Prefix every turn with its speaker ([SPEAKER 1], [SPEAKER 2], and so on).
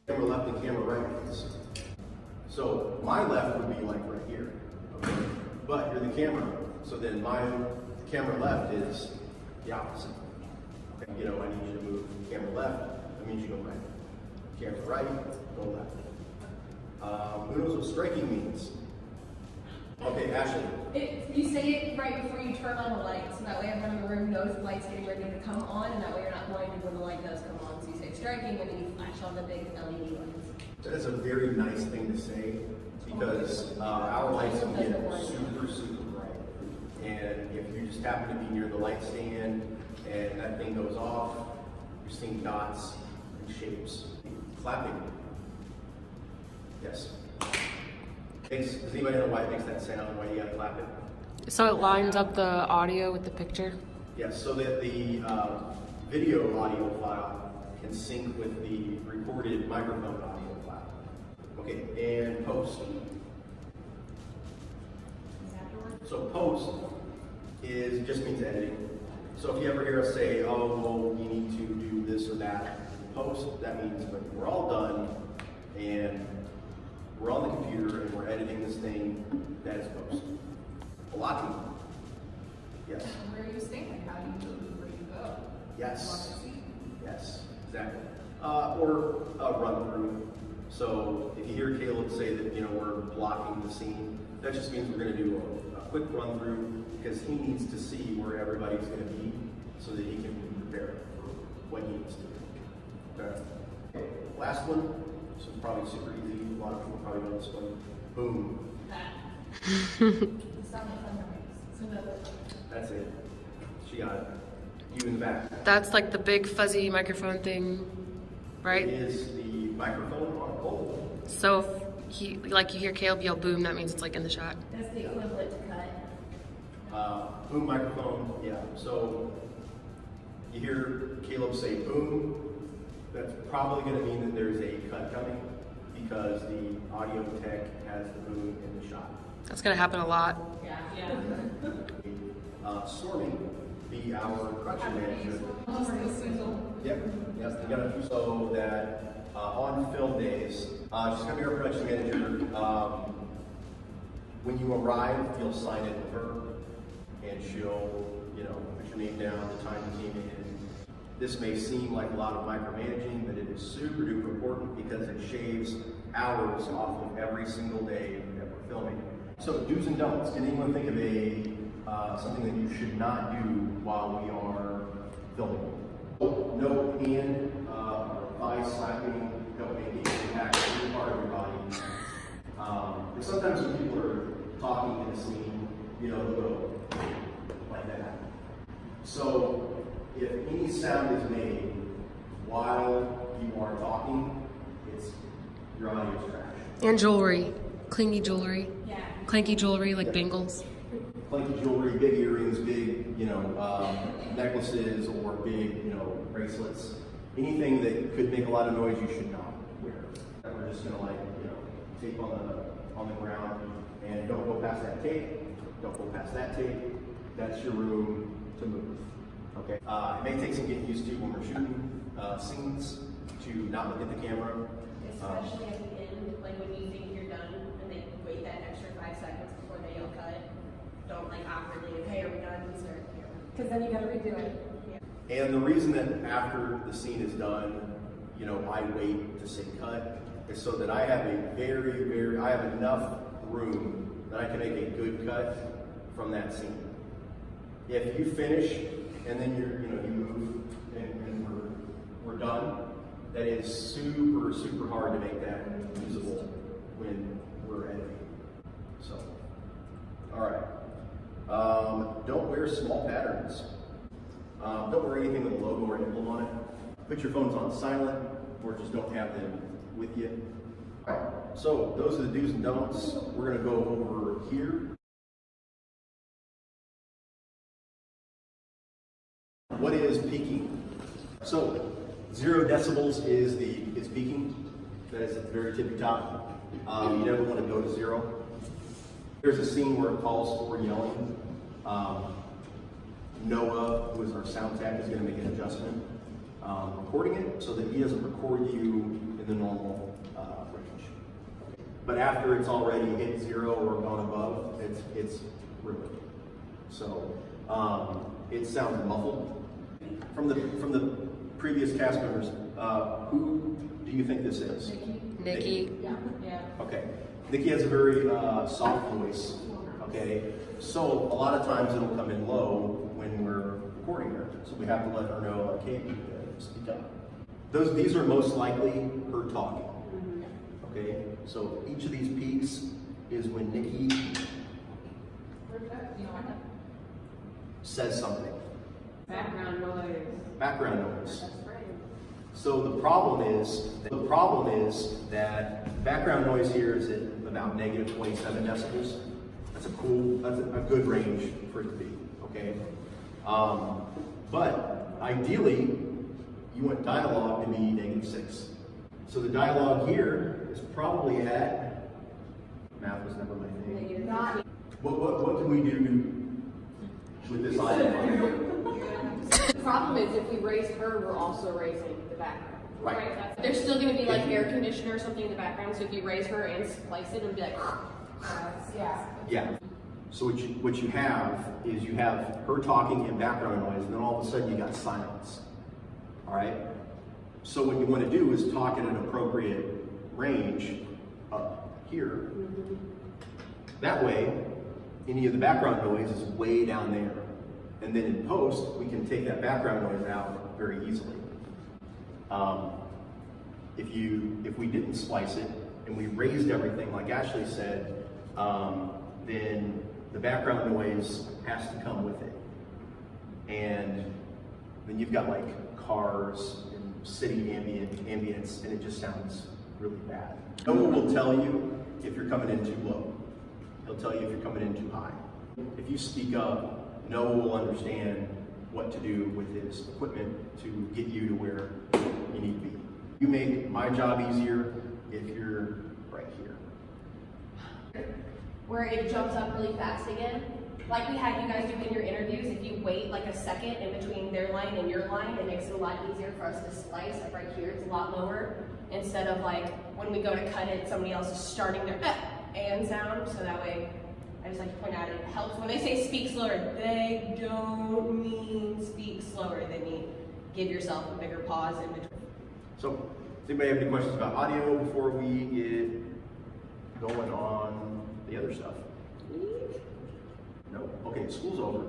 [SPEAKER 1] Camera left and camera right is. So my left would be like right here, okay? But you're the camera, so then my camera left is the opposite. Okay? You know, I need you to move camera left, that means you go right. Camera right, go left. Who knows what striking means? Okay, Ashley.
[SPEAKER 2] You say it right before you turn on the light, so that way everyone in the room knows the light's getting ready to come on, and that way you're not blinded when the light does come on. So you say striking, and then you flash on the big LED lights.
[SPEAKER 1] That is a very nice thing to say because our lights can get super bright. And if you just happen to be near the light stand and that thing goes off, you're seeing dots and shapes. Clapping. Yes. Does anybody know why it makes that sound? Why you gotta clap it?
[SPEAKER 3] So it lines up the audio with the picture?
[SPEAKER 1] Yes, so that the video audio file can sync with the recorded microphone audio file. Okay, and post. So post just means editing. So if you ever hear us say, oh, well, you need to do this or that, post, that means when we're all done and we're on the computer and we're editing this thing, that is post. Blocking. Yes.
[SPEAKER 2] Where are you standing? How do you move? Where do you go?
[SPEAKER 1] Yes. Yes, exactly. Or a run through. So if you hear Caleb say that, you know, we're blocking the scene, that just means we're going to do a quick run through because he needs to see where everybody's going to be so that he can be prepared for what he needs to do. Okay. Last one. This is probably super easy. A lot of people probably know this one. Boom. That's it. She got it. You in the back.
[SPEAKER 3] That's like the big fuzzy microphone thing, right?
[SPEAKER 1] It is the microphone on a pole.
[SPEAKER 3] So if you hear Caleb yell boom, that means it's like in the shot.
[SPEAKER 2] That's the equivalent to cut.
[SPEAKER 1] Boom microphone, yeah. So you hear Caleb say boom, that's probably going to mean that there's a cut coming because the audio tech has the boom in the shot.
[SPEAKER 3] That's gonna happen a lot.
[SPEAKER 2] Yeah.
[SPEAKER 1] Stormy, be our production manager. Yep. Yes, you got to so that on film days, she's gonna be our production manager. When you arrive, you'll sign it with her, and she'll, you know, put your name down, the time you came in. This may seem like a lot of micromanaging, but it is super duper important because it shaves hours off of every single day that we're filming. So do's and don'ts. Can anyone think of something that you should not do while we are filming? No hand or thigh slapping, don't make it impact any part of your body. And sometimes when people are talking in a scene, you know, they'll go like that. So if any sound is made while you are talking, your audio is trash.
[SPEAKER 3] And jewelry, clingy jewelry.
[SPEAKER 2] Yeah.
[SPEAKER 3] Clanky jewelry like bangles.
[SPEAKER 1] Clanky jewelry, big earrings, big, you know, necklaces or big, you know, bracelets. Anything that could make a lot of noise, you should not wear. We're just gonna tape on the ground, and don't go past that tape. Don't go past that tape. That's your room to move. Okay. It may take some getting used to when we're shooting scenes to not look at the camera.
[SPEAKER 2] Especially at the end, like when you think you're done and they wait that extra 5 seconds before they yell cut. Don't like awkwardly, okay, are we done? Because then you gotta redo it. Yeah.
[SPEAKER 1] And the reason that after the scene is done, you know, I wait to say cut is so that I have I have enough room that I can make a good cut from that scene. If you finish and then you move and we're done, that is super hard to make that usable when we're editing. So, all right. Don't wear small patterns. Don't wear anything with a logo or emblem on it. Put your phones on silent or just don't have them with you. All right. So those are the do's and don'ts. We're going to go over here. What is peaking? So 0 decibels is peaking. That is at the very tippy top. You never want to go to 0. There's a scene where it calls for yelling. Noah, who is our sound tech, is going to make an adjustment. recording it so that he doesn't record you in the normal range. But after it's already hit 0 or gone above, it's ruined. So it sounds muffled. From the previous cast members, who do you think this is?
[SPEAKER 3] Nikki.
[SPEAKER 2] Yeah. Yeah.
[SPEAKER 1] Okay. Nikki has a very soft voice. Okay. So a lot of times it'll come in low when we're recording her. So we have to let her know, okay, speak up. These are most likely her talking. Okay. So each of these peaks is when Nikki says something.
[SPEAKER 2] Background noise.
[SPEAKER 1] Background noise.
[SPEAKER 2] That's right.
[SPEAKER 1] So the problem is that background noise here is at about negative 27 decibels. That's a good range for it to be, okay? But ideally, you want dialogue to be -6. So the dialogue here is probably at, math was never my thing.
[SPEAKER 2] Not.
[SPEAKER 1] What can we do with this item?
[SPEAKER 4] The problem is if we raise her, we're also raising the background.
[SPEAKER 1] Right.
[SPEAKER 2] There's still going to be like air conditioner or something in the background, so if you raise her and splice it, it'll be like, yeah.
[SPEAKER 1] Yeah. So what you have is you have her talking and background noise, and then all of a sudden you got silence. All right? So what you want to do is talk at an appropriate range up here. That way, any of the background noise is way down there. And then in post, we can take that background noise out very easily. If we didn't splice it and we raised everything like Ashley said, then the background noise has to come with it. And then you've got like cars and city ambience, and it just sounds really bad. Noah will tell you if you're coming in too low. He'll tell you if you're coming in too high. If you speak up, Noah will understand what to do with his equipment to get you to where you need to be. You make my job easier if you're right here.
[SPEAKER 2] Where it jumps up really fast again. Like we had you guys do in your interviews, if you wait like a second in between their line and your line, it makes it a lot easier for us to slice. Like right here, it's a lot lower. Instead of like when we go to cut it, somebody else is starting their and sound. So that way, I just like to point out it helps. When they say speak slower, they don't mean speak slower. They mean give yourself a bigger pause in between.
[SPEAKER 1] So, does anybody have any questions about audio before we get going on the other stuff? No? Okay, school's over.